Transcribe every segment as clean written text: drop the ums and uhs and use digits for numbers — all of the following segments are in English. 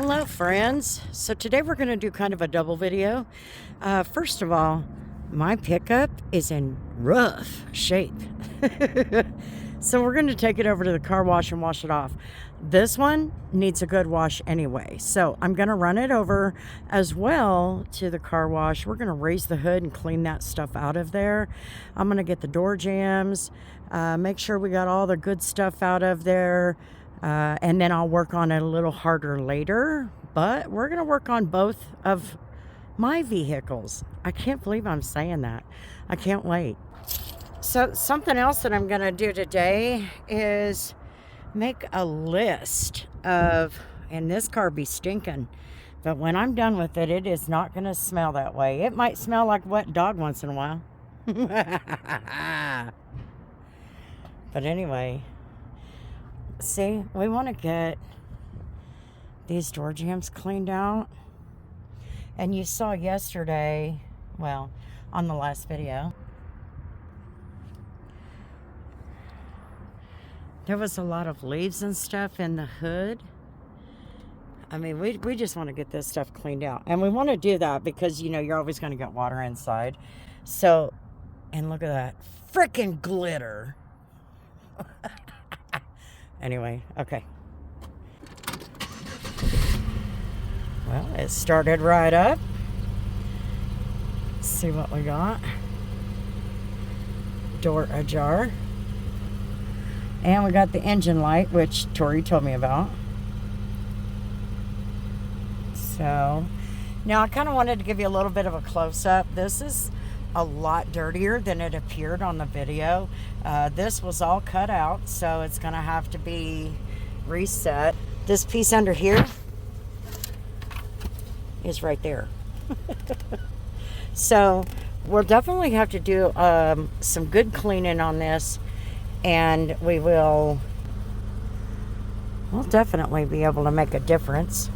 Hello friends. So today we're going to do kind of a double video. First of all, my pickup is in rough shape. So we're going to take it over to the car wash and wash it off. This one needs a good wash anyway. So I'm going to run it over as well to the car wash. We're going to raise the hood and clean that stuff out of there. I'm going to get the door jambs, make sure we got all the good stuff out of there. And then I'll work on it a little harder later, but we're going to work on both of my vehicles. I can't believe I'm saying that. I can't wait. So something else that I'm going to do today is make a list of, and this car be stinking, but when I'm done with it, it is not going to smell that way. It might smell like wet dog once in a while. But anyway, see, we want to get these door jambs cleaned out. And you saw yesterday, well, on the last video, there was a lot of leaves and stuff in the hood. I mean, we just want to get this stuff cleaned out. And we want to do that because, you know, you're always going to get water inside. So, and look at that freaking glitter. Anyway, okay. Well, it started right up. Let's see what we got. Door ajar. And we got the engine light, which Tori told me about. So, now I kind of wanted to give you a little bit of a close-up. This is a lot dirtier than it appeared on the video. This was all cut out, so it's going to have to be reset. This piece under here is right there. So, we'll definitely have to do some good cleaning on this. And we'll definitely be able to make a difference.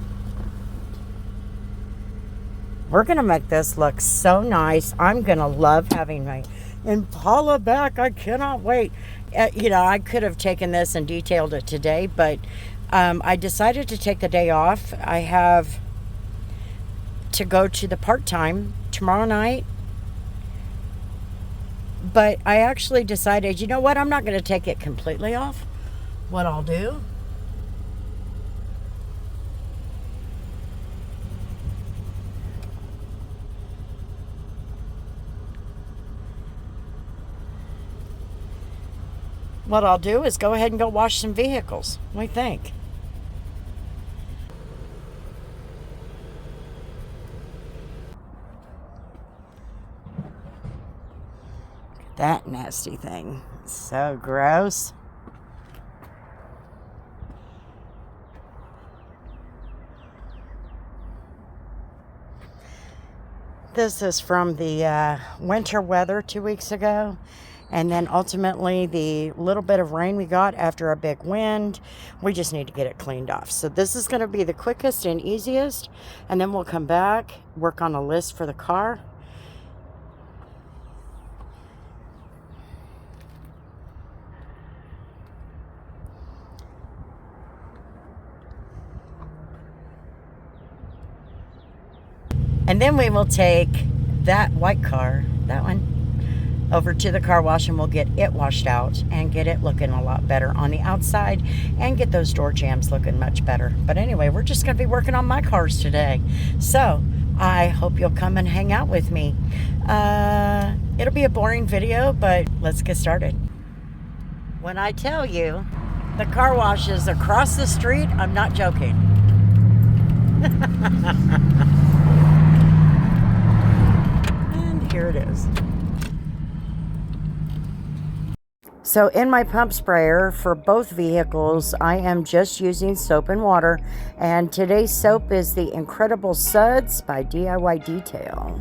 We're going to make this look so nice. I'm going to love having my Impala back. I cannot wait. You know, I could have taken this and detailed it today, but I decided to take the day off. I have to go to the part-time tomorrow night. But I actually decided, you know what, I'm not going to take it completely off. What I'll do, is go ahead and go wash some vehicles. What do you think? That nasty thing. So gross. This is from the winter weather 2 weeks ago. And then ultimately the little bit of rain we got after a big wind, we just need to get it cleaned off. So this is going to be the quickest and easiest. And then we'll come back, work on a list for the car. And then we will take that white car, that one, over to the car wash and we'll get it washed out and get it looking a lot better on the outside and get those door jambs looking much better. But anyway, we're just going to be working on my cars today. So I hope you'll come and hang out with me. It'll be a boring video, but let's get started. When I tell you the car wash is across the street, I'm not joking. Here it is. So in my pump sprayer for both vehicles, I am just using soap and water. And today's soap is the Incredible Suds by DIY Detail.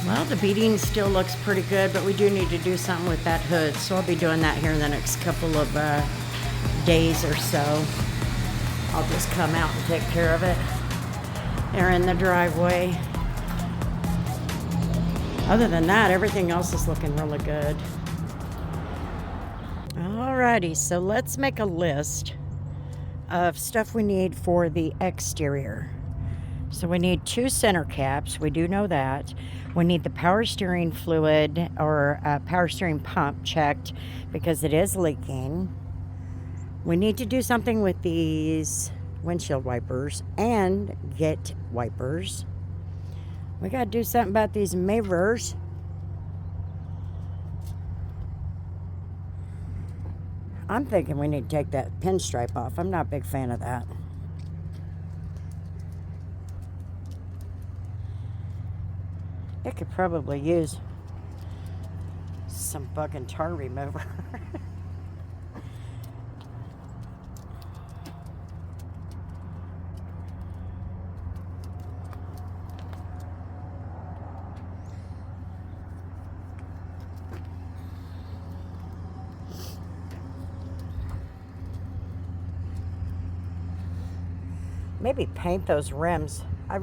Well, the beading still looks pretty good, but we do need to do something with that hood. So I'll be doing that here in the next couple of days or so. I'll just come out and take care of it. They're in the driveway. Other than that, everything else is looking really good. Alrighty, so let's make a list of stuff we need for the exterior. So we need 2 center caps. We do know that. We need the power steering fluid or power steering pump checked because it is leaking. We need to do something with these windshield wipers and get wipers. We got to do something about these mirrors. I'm thinking we need to take that pinstripe off. I'm not a big fan of that. It could probably use some fucking tar remover. Maybe paint those rims. I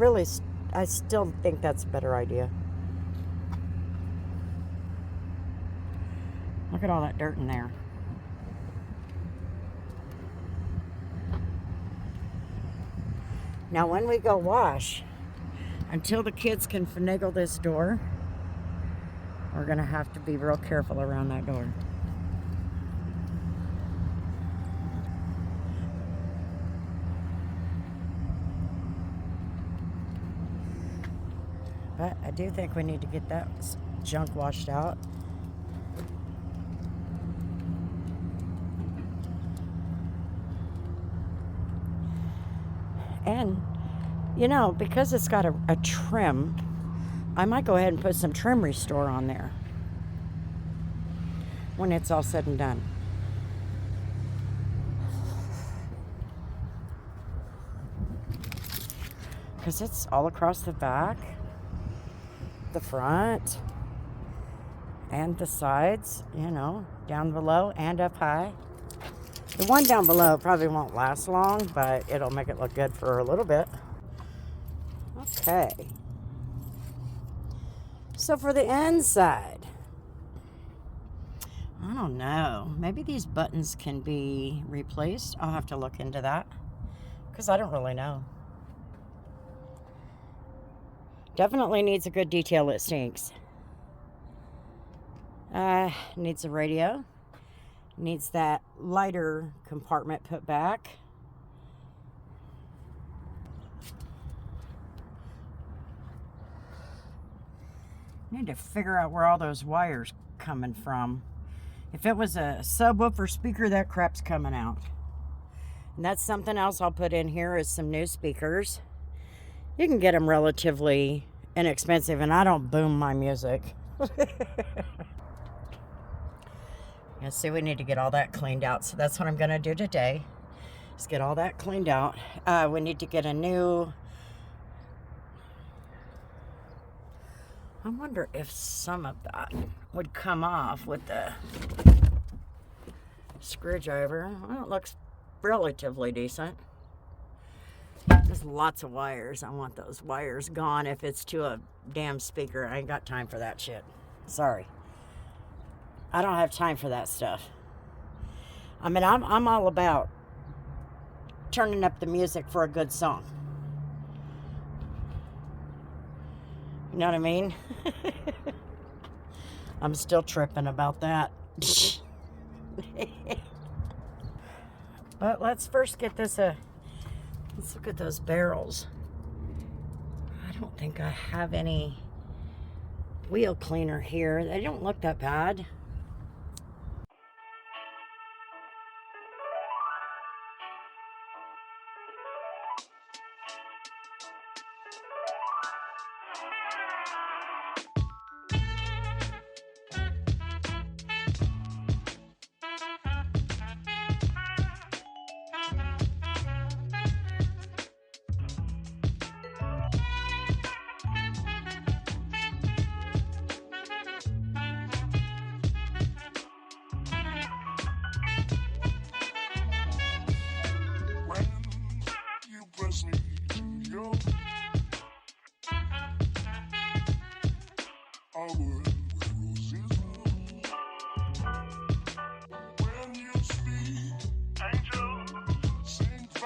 still think that's a better idea. Look at all that dirt in there. Now when we go wash, until the kids can finagle this door, we're gonna have to be real careful around that door. But I do think we need to get that junk washed out. And, you know, because it's got a trim, I might go ahead and put some trim restore on there when it's all said and done. Because it's all across the back, the front, and the sides, you know, down below and up high. The one down below probably won't last long, but it'll make it look good for a little bit. Okay. So for the inside, I don't know. Maybe these buttons can be replaced. I'll have to look into that because I don't really know. Definitely needs a good detail. It stinks. Needs a radio. Needs that lighter compartment put back. Need to figure out where all those wires coming from. If it was a subwoofer speaker, that crap's coming out. And that's something else I'll put in here is some new speakers. You can get them relatively inexpensive, and I don't boom my music. And see, we need to get all that cleaned out. So that's what I'm going to do today. Is get all that cleaned out. We need to get a new... I wonder if some of that would come off with the screwdriver. Well, it looks relatively decent. There's lots of wires. I want those wires gone if it's to a damn speaker. I ain't got time for that shit. Sorry. I don't have time for that stuff. I mean, I'm all about turning up the music for a good song. You know what I mean? I'm still tripping about that. But let's first get this let's look at those barrels. I don't think I have any wheel cleaner here. They don't look that bad.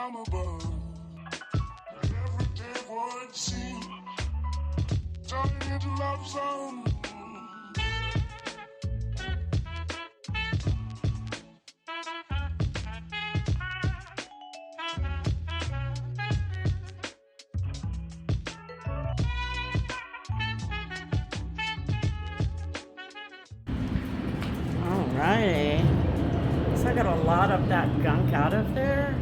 from above. Every day would seem turning into love song. Alrighty. So I got a lot of that gunk out of there.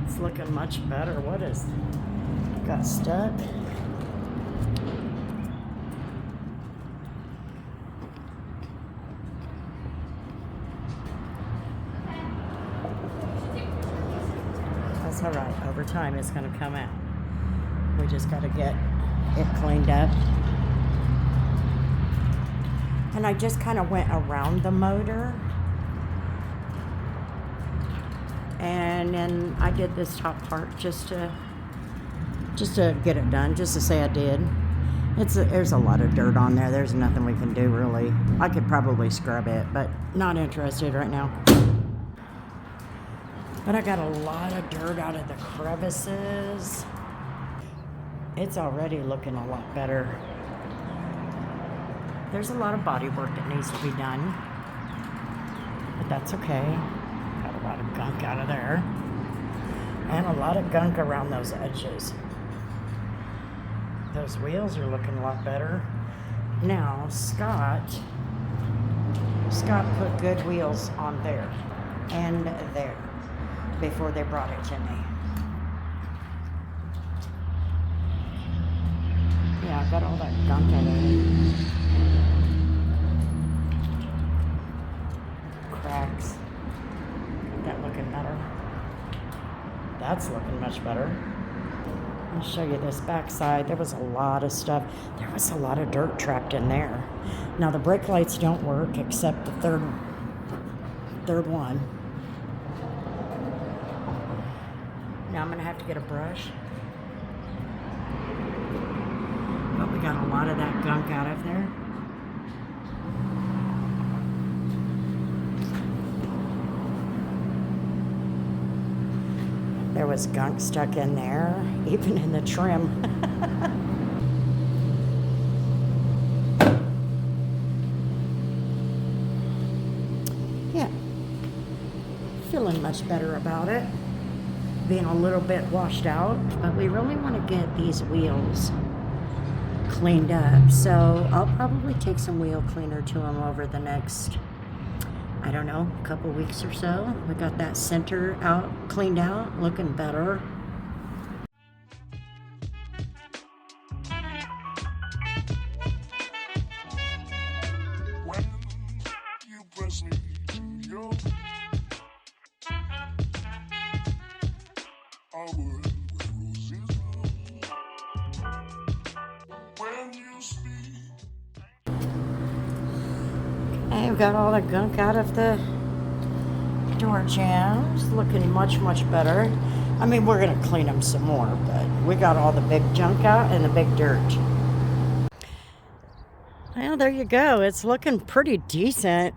It's looking much better. What is got stuck? That's all right. Over time, it's going to come out. We just got to get it cleaned up. And I just kind of went around the motor. And then I did this top part just to get it done, just to say I did. There's a lot of dirt on there. There's nothing we can do, really. I could probably scrub it, but not interested right now. But I got a lot of dirt out of the crevices. It's already looking a lot better. There's a lot of body work that needs to be done, but that's okay. Got a lot of gunk out of there, and a lot of gunk around those edges. Those wheels are looking a lot better. Now, Scott put good wheels on there and there before they brought it to me. Yeah, I got all that gunk in it. Cracks. That looking better. That's looking much better. I'll show you this backside. There was a lot of stuff. There was a lot of dirt trapped in there. Now the brake lights don't work except the third one. Now I'm gonna have to get a brush. But we got a lot of that gunk out of there. There was gunk stuck in there, even in the trim. Yeah, feeling much better about it. Being a little bit washed out, but we really want to get these wheels cleaned up. So I'll probably take some wheel cleaner to them over the next, I don't know, a couple weeks or so. We got that center out, cleaned out, looking better. When you press me to your our world where roses bloom. When you speak, I've got all the gunk out of the door jambs, looking much, much better. I mean, we're gonna clean them some more, but we got all the big junk out and the big dirt. Well, there you go. It's looking pretty decent.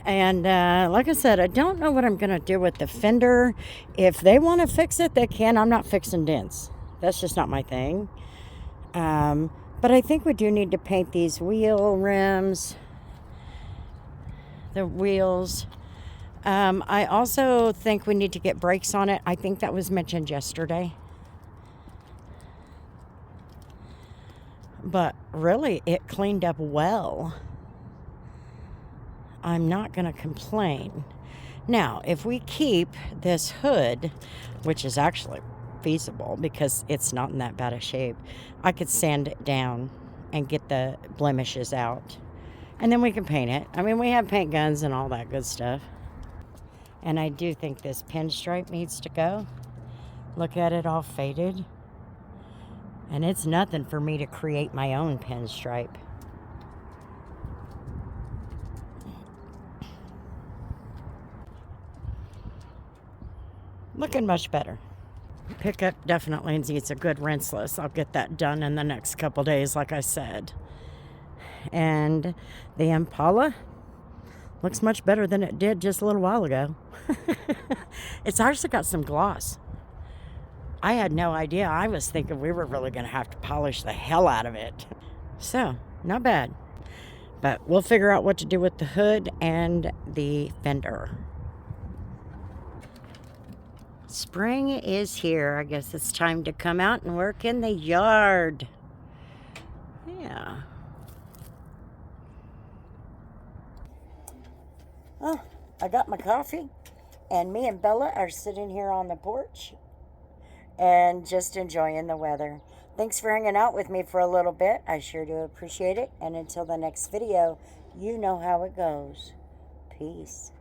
And like I said, I don't know what I'm going to do with the fender. If they want to fix it, they can. I'm not fixing dents. That's just not my thing. But I think we do need to paint these wheel rims, the wheels. I also think we need to get brakes on it. I think that was mentioned yesterday. But really, it cleaned up well. I'm not going to complain. Now, if we keep this hood, which is actually feasible because it's not in that bad a shape, I could sand it down and get the blemishes out. And then we can paint it. I mean, we have paint guns and all that good stuff. And I do think this pinstripe needs to go. Look at it all faded. And it's nothing for me to create my own pinstripe. Looking much better. Pickup definitely needs a good rinseless. I'll get that done in the next couple days, like I said. And the Impala Looks much better than it did just a little while ago. It's actually got some gloss. I had no idea. I was thinking we were really going to have to polish the hell out of it. So, not bad. But we'll figure out what to do with the hood and the fender. Spring is here. I guess it's time to come out and work in the yard. Yeah. Oh, I got my coffee, and me and Bella are sitting here on the porch and just enjoying the weather. Thanks for hanging out with me for a little bit. I sure do appreciate it. And until the next video, you know how it goes. Peace.